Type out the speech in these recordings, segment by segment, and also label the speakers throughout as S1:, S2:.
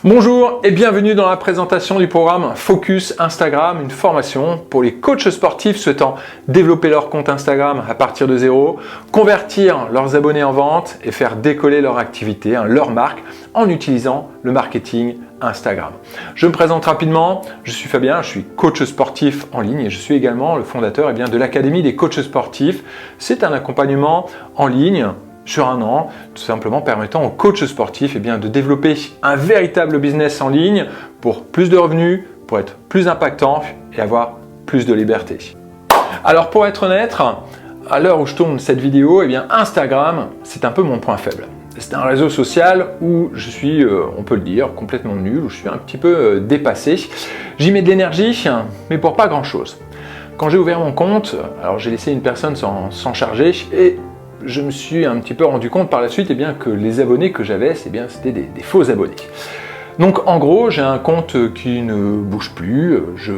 S1: Bonjour et bienvenue dans la présentation du programme Focus Instagram, une formation pour les coachs sportifs souhaitant développer leur compte Instagram à partir de zéro, convertir leurs abonnés en vente et faire décoller leur activité, leur marque, en utilisant le marketing Instagram. Je me présente rapidement, je suis Fabien, je suis coach sportif en ligne et je suis également le fondateur de l'Académie des coachs sportifs. C'est un accompagnement en ligne sur un an, tout simplement permettant aux coachs sportifs de développer un véritable business en ligne pour plus de revenus, pour être plus impactant et avoir plus de liberté. Alors pour être honnête, à l'heure où je tourne cette vidéo, Instagram, c'est un peu mon point faible. C'est un réseau social où je suis, on peut le dire, complètement nul, où je suis un petit peu dépassé. J'y mets de l'énergie, mais pour pas grand-chose. Quand j'ai ouvert mon compte, alors j'ai laissé une personne s'en charger et je me suis un petit peu rendu compte par la suite que les abonnés que j'avais, c'était des faux abonnés. Donc en gros, j'ai un compte qui ne bouge plus, je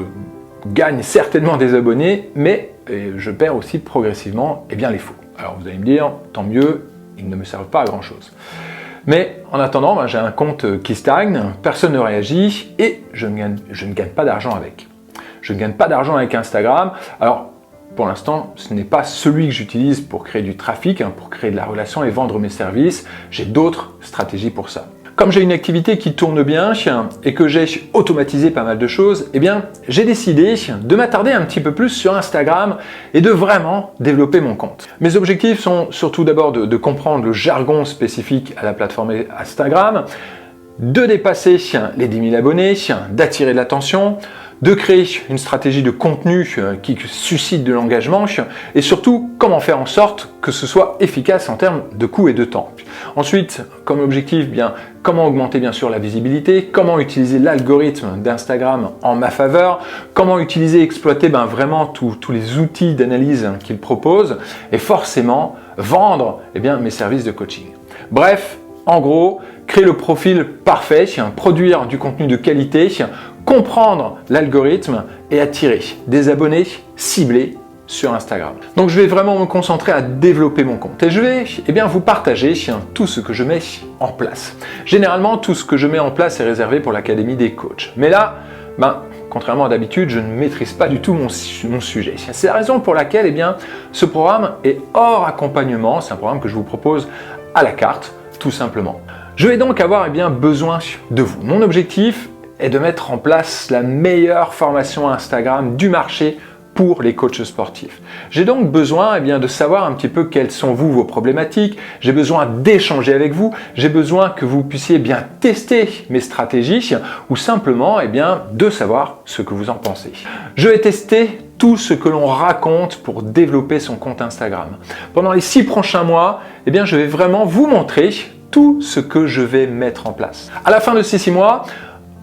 S1: gagne certainement des abonnés, mais je perds aussi progressivement les faux. Alors vous allez me dire, tant mieux, ils ne me servent pas à grand chose. Mais en attendant, j'ai un compte qui stagne, personne ne réagit et je ne gagne pas d'argent avec. Je ne gagne pas d'argent avec Instagram. Alors, pour l'instant, ce n'est pas celui que j'utilise pour créer du trafic, pour créer de la relation et vendre mes services. J'ai d'autres stratégies pour ça. Comme j'ai une activité qui tourne bien et que j'ai automatisé pas mal de choses, j'ai décidé de m'attarder un petit peu plus sur Instagram et de vraiment développer mon compte. Mes objectifs sont surtout d'abord de comprendre le jargon spécifique à la plateforme Instagram, de dépasser les 10 000 abonnés, d'attirer de l'attention, de créer une stratégie de contenu qui suscite de l'engagement et surtout comment faire en sorte que ce soit efficace en termes de coût et de temps. Ensuite, comme objectif, comment augmenter bien sûr la visibilité, comment utiliser l'algorithme d'Instagram en ma faveur, comment utiliser et exploiter vraiment tous les outils d'analyse qu'il propose et forcément vendre mes services de coaching. Bref, en gros, créer le profil parfait, produire du contenu de qualité, comprendre l'algorithme et attirer des abonnés ciblés sur Instagram. Donc je vais vraiment me concentrer à développer mon compte et je vais vous partager tout ce que je mets en place. Généralement, tout ce que je mets en place est réservé pour l'Académie des coachs. Mais là, contrairement à d'habitude, je ne maîtrise pas du tout mon sujet. C'est la raison pour laquelle ce programme est hors accompagnement. C'est un programme que je vous propose à la carte, tout simplement. Je vais donc avoir besoin de vous. Mon objectif est de mettre en place la meilleure formation Instagram du marché pour les coachs sportifs. J'ai donc besoin de savoir un petit peu quelles sont vos problématiques, j'ai besoin d'échanger avec vous, j'ai besoin que vous puissiez tester mes stratégies ou simplement de savoir ce que vous en pensez. Je vais tester tout ce que l'on raconte pour développer son compte Instagram. Pendant les 6 prochains mois, je vais vraiment vous montrer tout ce que je vais mettre en place. À la fin de ces 6 mois,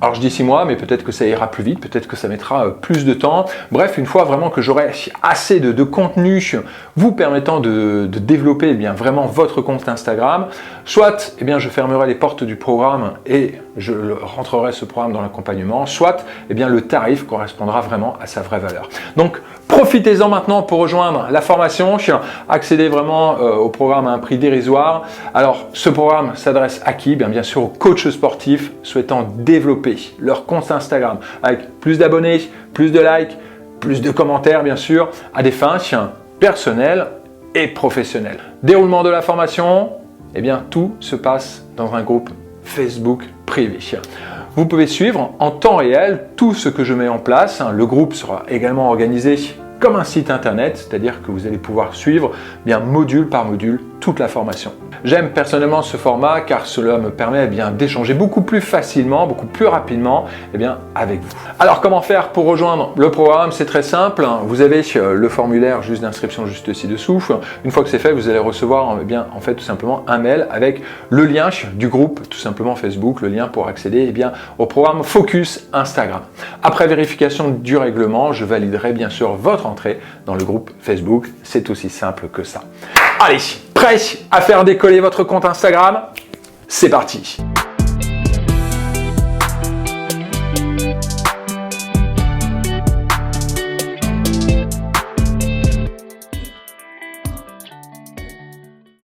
S1: alors je dis 6 mois, mais peut-être que ça ira plus vite, peut-être que ça mettra plus de temps. Bref, une fois vraiment que j'aurai assez de contenu vous permettant de développer vraiment votre compte Instagram, soit je fermerai les portes du programme et je rentrerai ce programme dans l'accompagnement, soit le tarif correspondra vraiment à sa vraie valeur. Donc profitez-en maintenant pour rejoindre la formation, accéder vraiment au programme à un prix dérisoire. Alors ce programme s'adresse à qui? Bien sûr aux coachs sportifs souhaitant développer leur compte Instagram avec plus d'abonnés, plus de likes, plus de commentaires bien sûr, à des fins personnelles et professionnelles. Déroulement de la formation, tout se passe dans un groupe Facebook privé. Vous pouvez suivre en temps réel tout ce que je mets en place. Le groupe sera également organisé comme un site internet, c'est-à-dire que vous allez pouvoir suivre module par module toute la formation. J'aime personnellement ce format car cela me permet d'échanger beaucoup plus facilement, beaucoup plus rapidement avec vous. Alors comment faire pour rejoindre le programme? C'est très simple, vous avez le formulaire d'inscription juste ci-dessous. Une fois que c'est fait, vous allez recevoir tout simplement un mail avec le lien du groupe, tout simplement Facebook, le lien pour accéder au programme Focus Instagram. Après vérification du règlement, je validerai bien sûr votre entrée dans le groupe Facebook. C'est aussi simple que ça. Allez, prêt à faire décoller votre compte Instagram? C'est parti!